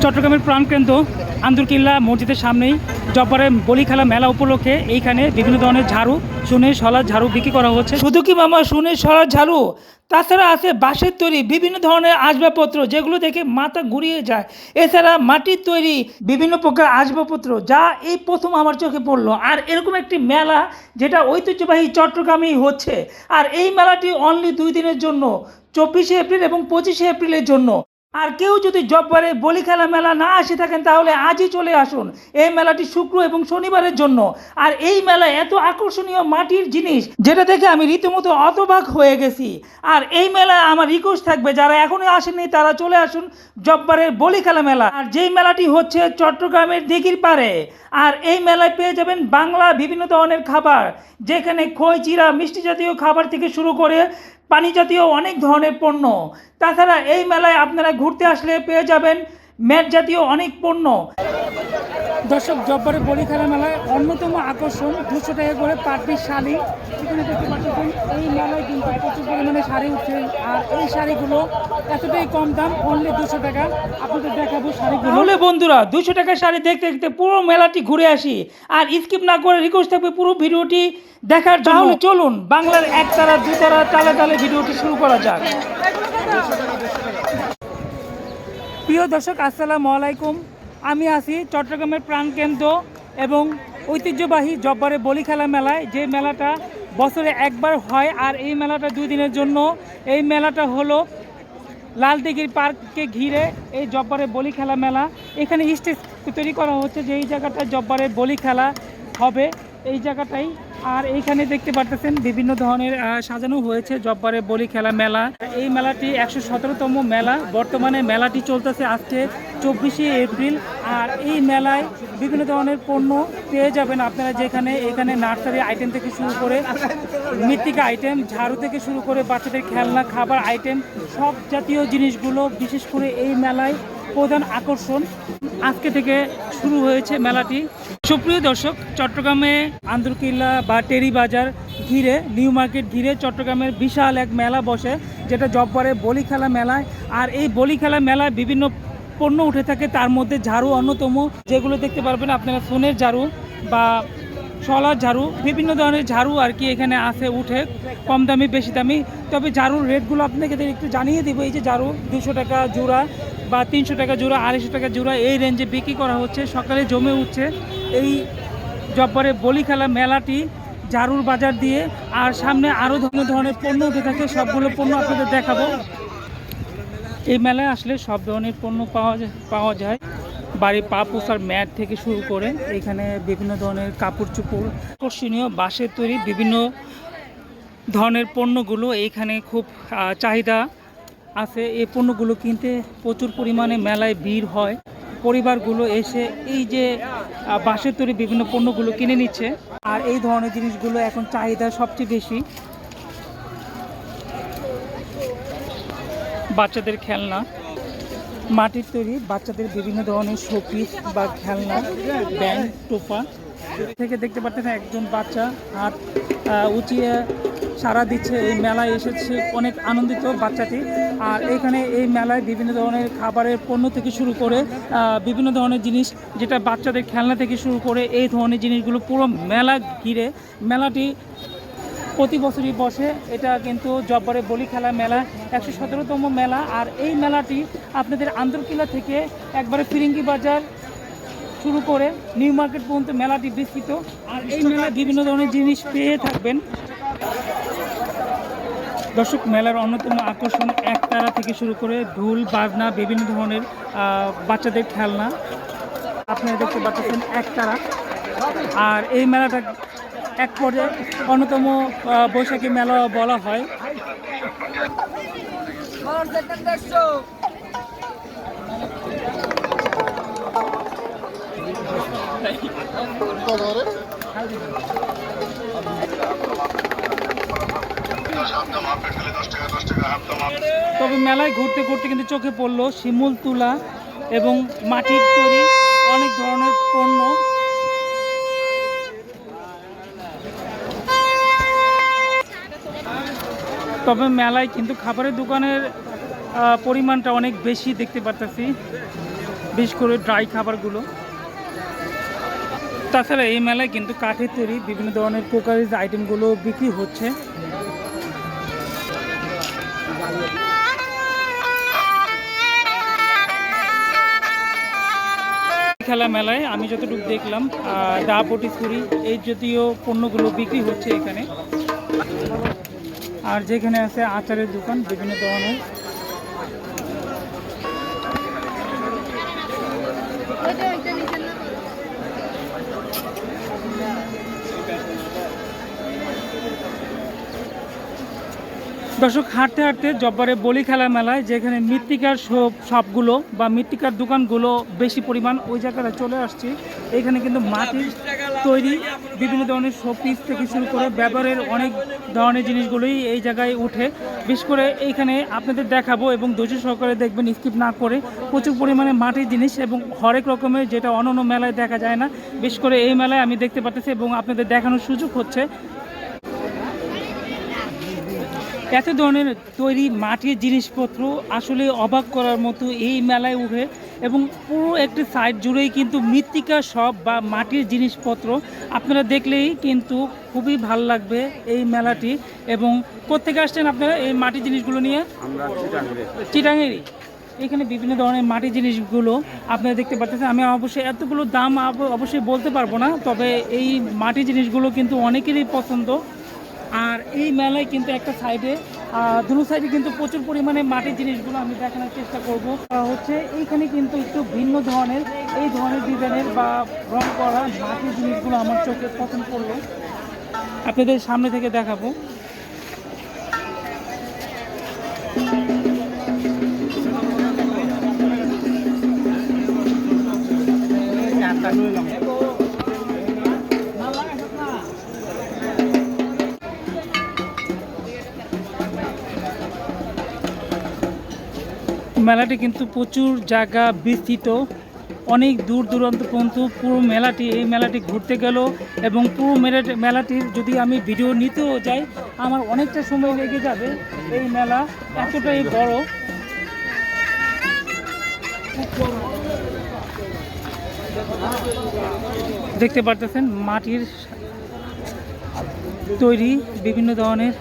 চট্টগ্রামের প্রাণকেন্দ্র আন্দরকিল্লা মসজিদের সামনেই জব্বারের বলি খেলা মেলা উপলক্ষে এইখানে বিভিন্ন ধরনের ঝাড়ু, সুনের শলার ঝাড়ু বিক্রি করা হচ্ছে। শুধু কি মামা সুনের শলার ঝাড়ু, তাছাড়া আছে বাঁশের তৈরি বিভিন্ন ধরনের আসবাবপত্র যেগুলো দেখে মাথা ঘুরিয়ে যায়। এছাড়া মাটির তৈরি বিভিন্ন প্রকার আসবাবপত্র যা এই প্রথম আমার চোখে পড়লো। আর এরকম একটি মেলা যেটা ঐতিহ্যবাহী চট্টগ্রামেই হচ্ছে। আর এই মেলাটি অনলি 2 দিনের জন্য, 24শে এপ্রিল এবং 25শে এপ্রিলের জন্য। আর কেউ যদি জব্বারে বলি খেলা মেলা না আসে থাকেন তাহলে আজই চলে আসুন। এই মেলাটি শুক্র এবং শনিবারের জন্য। আর এই মেলায় এত আকর্ষণীয় মাটির জিনিস যেটা দেখে আমি রীতিমতো অতবাক হয়ে গেছি। আর এই মেলায় আমার রিকোয়েস্ট থাকবে যারা এখনো আসেননি তারা চলে আসুন জব্বারের বলি খেলা মেলা। আর যেই মেলাটি হচ্ছে চট্টগ্রামের দিঘির পাড়ে। আর এই মেলায় পেয়ে যাবেন বাংলা বিভিন্ন ধরনের খাবার, যেখানে খই চিড়া মিষ্টি জাতীয় খাবার থেকে শুরু করে পানি জাতীয় অনেক ধরনের পণ্য। তাছাড়া এই মেলায় আপনারা ঘুরতে আসলে পেয়ে যাবেন ম্যাট জাতীয় অনেক পণ্য। দর্শক, জব্বারের বলি খেলা মেলায় অন্যতম আকর্ষণ 200 টাকা করে পার পিস শাড়ি। এখানে দেখতে পাচ্ছেন এই মেলায় কিন্তু প্রচুর পরিমাণে শাড়ি উঠছে। আর এই শাড়িগুলো এতটাই কম দাম, অনলি 200 টাকা। আপনাদের দেখাবো শাড়িগুলো। তাহলে বন্ধুরা 200 টাকার শাড়ি দেখতে দেখতে পুরো মেলাটি ঘুরে আসি। আর স্কিপ না করে রিকোয়েস্ট থাকবে পুরো ভিডিওটি দেখার জন্য। তাহলে চলুন বাংলার একতারা দুতারা তালে তালে ভিডিওটি শুরু করা যাক। প্রিয় দর্শক, আসসালামু আলাইকুম। আমি আছি চট্টগ্রামের প্রাণকেন্দ্র এবং ঐতিহ্যবাহী জব্বারের বলি খেলা মেলায়, যে মেলাটা বছরে একবার হয়। আর এই মেলাটা 2 দিনের জন্য। এই মেলাটা হলো লালদিঘির পার্ককে ঘিরে এই জব্বারের বলি খেলা মেলা। এখানে স্টেজ তৈরি করা হচ্ছে যে এই জায়গাটা জব্বারের বলি খেলা হবে, এই জায়গাটাই। আর এইখানে দেখতে পারতেছেন বিভিন্ন ধরনের সাজানো হয়েছে জব্বারের বলি খেলা মেলা। এই মেলাটি 117তম মেলা। বর্তমানে মেলাটি চলতেছে আজকে 24শে এপ্রিল। আর এই মেলায় বিভিন্ন ধরনের পণ্য পেয়ে যাবেন আপনারা, যেখানে এখানে নার্সারি আইটেম থেকে শুরু করে মৃত্তিকা আইটেম, ঝাড়ু থেকে শুরু করে বাচ্চাদের খেলনা, খাবার আইটেম, সব জাতীয় জিনিসগুলো বিশেষ করে এই মেলায় প্রধান আকর্ষণ। আজকে থেকে শুরু হয়েছে মেলাটি। সুপ্রিয় দর্শক, চট্টগ্রামে আন্দরকিল্লা বা টেরি বাজার ঘিরে, নিউ মার্কেট ঘিরে চট্টগ্রামের বিশাল এক মেলা বসে, যেটা জব্বারের বলি খেলা মেলায়। আর এই বলি খেলা মেলায় বিভিন্ন পণ্য উঠে থাকে, তার মধ্যে ঝাড়ু অন্যতম। যেগুলো দেখতে পারবেন আপনারা সোনের ঝাড়ু বা শলার ঝাড়ু, বিভিন্ন ধরনের ঝাড়ু আর কি এখানে আছে উঠে, কম দামি বেশি দামি। তবে ঝাড়ুর রেটগুলো আপনাকে একটু জানিয়ে দেবো। এই যে ঝাড়ু 200 টাকা জোড়া বা 300 টাকা জোড়া, 250 টাকা জোড়া, এই রেঞ্জে বিক্রি করা হচ্ছে। সকালে জমে উঠছে এই জব্বারের বলি খেলা মেলাটি ঝাড়ুর বাজার দিয়ে। আর সামনে আরও ধরনের পণ্য উঠে থাকে, সবগুলো পণ্য আপনাদের দেখাবো। এই মেলায় আসলে সব ধরনের পণ্য পাওয়া যায়। বাড়ি পা পোছার ম্যাট থেকে শুরু করে এখানে বিভিন্ন ধরনের কাপড় চোপড়, আকর্ষণীয় বাঁশের তৈরি বিভিন্ন ধরনের পণ্যগুলো এইখানে খুব চাহিদা আছে। এই পণ্যগুলো কিনতে প্রচুর পরিমাণে মেলায় ভিড় হয়। পরিবারগুলো এসে এই যে বাঁশের তৈরি বিভিন্ন পণ্যগুলো কিনে নিচ্ছে। আর এই ধরনের জিনিসগুলো এখন চাহিদা সবচেয়ে বেশি। বাচ্চাদের খেলনা, মাটির তৈরি বাচ্চাদের বিভিন্ন ধরনের শোপিস বা খেলনা, ব্যাগ, টোপা থেকে দেখতে পাচ্ছেন একজন বাচ্চা হাত উঁচিয়ে সাড়া দিচ্ছে। এই মেলায় এসেছে অনেক আনন্দিত বাচ্চাটি। আর এখানে এই মেলায় বিভিন্ন ধরনের খাবারের পণ্য থেকে শুরু করে বিভিন্ন ধরনের জিনিস, যেটা বাচ্চাদের খেলনা থেকে শুরু করে এই ধরনের জিনিসগুলো পুরো মেলা ঘিরে। মেলাটি প্রতি বছরই বসে। এটা কিন্তু জব্বারের বলি খেলা মেলা 117তম মেলা। আর এই মেলাটি আপনাদের আন্দরকিল্লা থেকে একবারে ফিরিঙ্গি বাজার শুরু করে নিউ মার্কেট পর্যন্ত মেলাটি বিস্তৃত। আর এই মেলায় বিভিন্ন ধরনের জিনিস পেয়ে থাকবেন। দর্শক, মেলার অন্যতম আকর্ষণ একতারা থেকে শুরু করে ঢোল বাজনা, বিভিন্ন ধরনের বাচ্চাদের খেলনা আপনারা দেখতে পাচ্ছেন একতারা। আর এই মেলাটা এক পর্যায়ে অন্যতম বৈশাখী মেলা বলা হয়। তবে মেলায় ঘুরতে ঘুরতে কিন্তু চোখে পড়লো শিমুল তুলা এবং মাটির তৈরি অনেক ধরনের পণ্য। তবে মেলায় কিন্তু খাবারের দোকানের পরিমাণটা অনেক বেশি দেখতে পারতেছি। বিশেষ করে ড্রাই খাবারগুলো। তাছাড়া এই মেলায় কিন্তু কাঠের তৈরি বিভিন্ন ধরনের কুকারিজ আইটেমগুলো বিক্রি হচ্ছে। খেলা মেলায় আমি যতটুকু দেখলাম দা পটি ছুরি এই জাতীয় পণ্যগুলো বিক্রি হচ্ছে এখানে। আর যেখানে আছে আচারের দোকান বিভিন্ন ধরনের। দর্শক, হাঁটতে হাঁটতে জব্বারে বলি খেলা মেলায় যেখানে মৃত্তিকার শপগুলো বা মৃত্তিকার দোকানগুলো বেশি পরিমাণ ওই জায়গাটা চলে আসছে। এখানে কিন্তু মাটির তৈরি বিভিন্ন ধরনের শোপিস থেকে শুরু করে ব্যবহারের অনেক ধরনের জিনিসগুলোই এই জায়গায় উঠে। বিশেষ করে এইখানে আপনাদের দেখাবো এবং ধৈর্য সহকারে দেখবেন, স্কিপ না করে। প্রচুর পরিমাণে মাটির জিনিস এবং হরেক রকমের, যেটা অন্য মেলায় দেখা যায় না। বিশেষ করে এই মেলায় আমি দেখতে পাচ্ছি এবং আপনাদের দেখানোর সুযোগ হচ্ছে। এত ধরনের তৈরি মাটির জিনিসপত্র আসলে অবাক করার মতো এই মেলায় উঠে এবং পুরো একটি সাইড জুড়েই কিন্তু মৃত্তিকা সব বা মাটির জিনিসপত্র। আপনারা দেখলেই কিন্তু খুবই ভাল লাগবে এই মেলাটি। এবং কোত্থেকে আসছেন আপনারা এই মাটির জিনিসগুলো নিয়ে? আমরা চিটাঙেরই। এখানে বিভিন্ন ধরনের মাটির জিনিসগুলো আপনারা দেখতে পাচ্ছেন। আমি অবশ্যই এতগুলো দাম অবশ্যই বলতে পারবো না, তবে এই মাটির জিনিসগুলো কিন্তু অনেকেরই পছন্দ। আর এই মেলায় কিন্তু একটা সাইডে দুটো সাইডে কিন্তু প্রচুর পরিমাণে মাটির জিনিসগুলো আমি দেখানোর চেষ্টা করব। হচ্ছে এইখানে কিন্তু একটু ভিন্ন ধরনের এই ধরনের ডিজাইনের বা রং করা মাটির জিনিসগুলো আমার চোখে পছন্দ করলো, আপনাদের সামনে থেকে দেখাবো। মেলাটি কিন্তু প্রচুর জায়গা বিস্তৃত, অনেক দূর দূরান্ত পর্যন্ত পুরো মেলাটি, এই মেলাটি ঘুরতে গেল এবং পুরো মেলাটির যদি আমি ভিডিও নিতেও যাই আমার অনেকটা সময় লেগে যাবে। এই মেলা এতটাই বড়। দেখতে পারতেছেন মাটির তৈরি বিভিন্ন ধরনের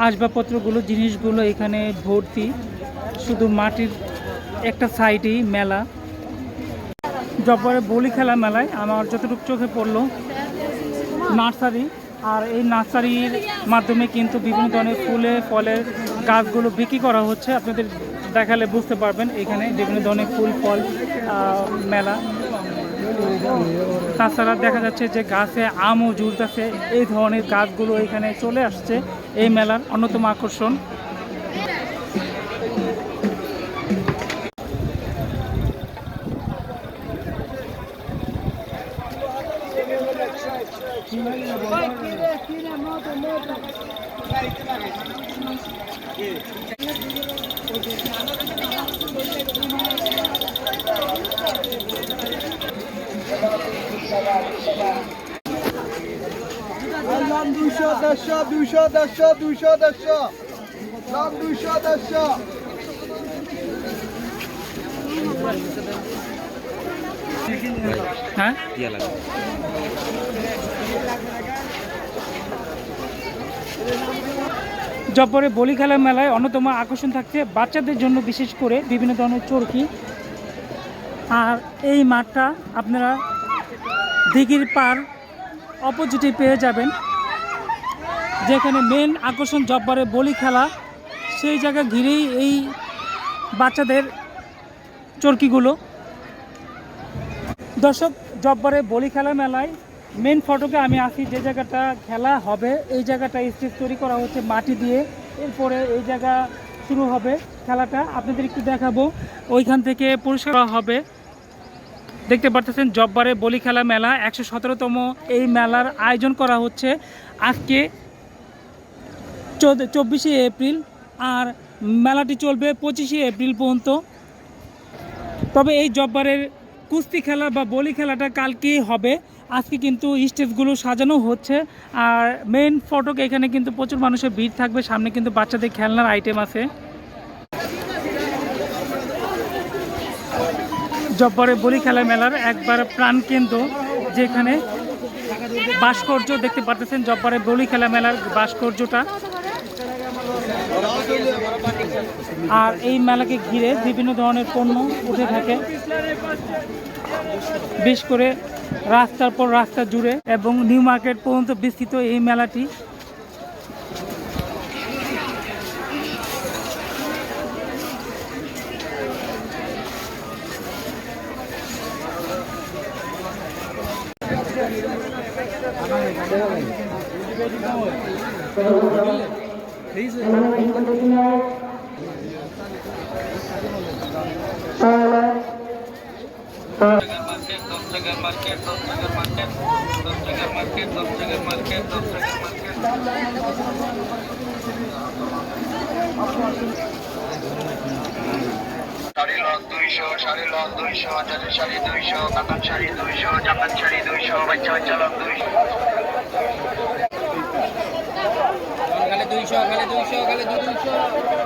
আসবাবপত্রগুলো, জিনিসগুলো এখানে ভর্তি। শুধু মাটির একটা সাইডেই মেলা। জব্বারে বলি খেলা মেলায় আমার যতটুকু চোখে পড়লো নার্সারি, আর এই নার্সারির মাধ্যমে কিন্তু বিভিন্ন ধরনের ফুলে ফলের গাছগুলো বিক্রি করা হচ্ছে। আপনাদের দেখালে বুঝতে পারবেন এখানে বিভিন্ন ধরনের ফুল ফল মেলা। তাছাড়া দেখা যাচ্ছে যে গাছে আমও ঝুলতেছে, এই ধরনের গাছগুলো এখানে চলে আসছে এই মেলার অন্যতম আকর্ষণ। Lan 200 aşağı, 200 aşağı, 200 aşağı. Lan 200 aşağı. হ্যাঁ, জব্বরে বলি খেলা মেলায় অন্যতম আকর্ষণ থাকছে বাচ্চাদের জন্য, বিশেষ করে বিভিন্ন ধরনের চরকি। আর এই মাঠটা আপনারা দিঘির পার অপোজিটে পেয়ে যাবেন, যেখানে মেন আকর্ষণ জব্বরে বলি খেলা। সেই জায়গা ঘিরেই এই বাচ্চাদের চরকিগুলো। দর্শক, জব্বরে বলি খেলা মেলায় মেন ফটোকে আমি আসি যে জায়গাটা খেলা হবে। এই জায়গাটা স্টেজ তৈরি করা হচ্ছে মাটি দিয়ে। এরপরে এই জায়গা শুরু হবে খেলাটা, আপনাদের একটু দেখাবো। ওইখান থেকে পরিষ্কার করা হবে। দেখতে পাচ্ছেন জব্বরে বলি খেলা মেলা 117তম এই মেলার আয়োজন করা হচ্ছে আজকে 24শে এপ্রিল, আর মেলাটি চলবে 25শে এপ্রিল পর্যন্ত। তবে এই জব্বরের কুস্তি খেলা বা বলি খেলাটা কালকেই হবে। আজকে কিন্তু স্টেজগুলো সাজানো হচ্ছে। আর মেইন ফটক এখানে কিন্তু প্রচুর মানুষের ভিড় থাকবে। সামনে কিন্তু বাচ্চাদের খেলনার আইটেম আছে। জব্বরে বলি খেলা মেলার একবার প্রাণকেন্দ্র, যেখানে ভাস্কর্য দেখতে পাচ্ছেন জব্বরে বলি খেলা মেলার ভাস্কর্যটা। আর এই মেলাকে ঘিরে বিভিন্ন ধরনের পণ্য উঠে থাকে, বেশ করে রাস্তার পর রাস্তা জুড়ে এবং নিউ মার্কেট পর্যন্ত বিস্তৃত এই মেলাটি। শাড়ি লং 200, শাড়ি লং 200, জাটের শাড়ি 200, কাতান শাড়ি 200, জাপান শাড়ি 200, বাচ্চা বাচ্চা লং 200। খালে 200, খালে 200, খালে 200।